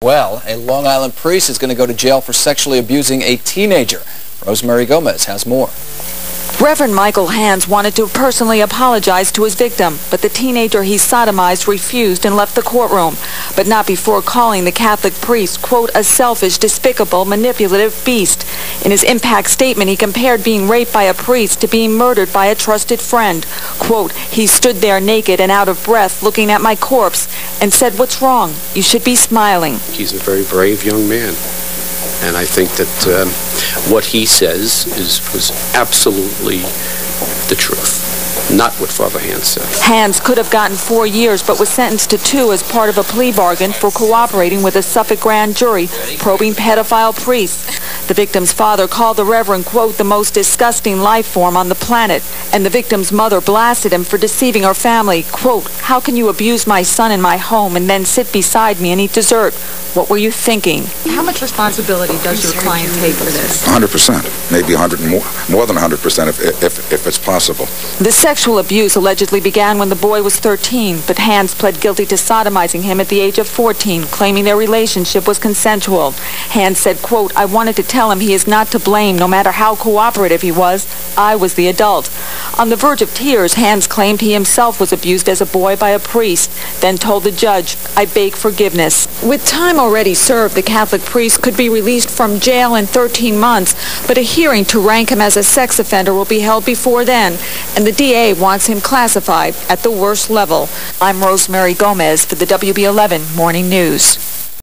Well, a Long Island priest is going to go to jail for sexually abusing a teenager. Rosemary Gomez has more. Reverend Michael Hands wanted to personally apologize to his victim, but the teenager he sodomized refused and left the courtroom, but not before calling the Catholic priest, quote, a selfish, despicable, manipulative beast. In his impact statement, he compared being raped by a priest to being murdered by a trusted friend. Quote, he stood there naked and out of breath looking at my corpse and said, what's wrong? You should be smiling. He's a very brave young man. And I think that what he says was absolutely the truth, not what Father Hands said. Hands could have gotten 4 years, but was sentenced to 2 as part of a plea bargain for cooperating with a Suffolk grand jury probing pedophile priests. The victim's father called the Reverend, quote, the most disgusting life form on the planet, and the victim's mother blasted him for deceiving her family. Quote, how can you abuse my son in my home and then sit beside me and eat dessert? What were you thinking? How much responsibility does your client take for this? 100%, maybe 100 more than 100% if it's possible. The sexual abuse allegedly began when the boy was 13, but Hands pled guilty to sodomizing him at the age of 14, claiming their relationship was consensual. Hands said, quote, I wanted to tell him he is not to blame no matter how cooperative he was. I was the adult. On the verge of tears, Hands claimed he himself was abused as a boy by a priest, then told the judge, I beg forgiveness. With time already served, the Catholic priest could be released from jail in 13 months, but a hearing to rank him as a sex offender will be held before then, and the DA wants him classified at the worst level. I'm Rosemary Gomez for the WB11 Morning News.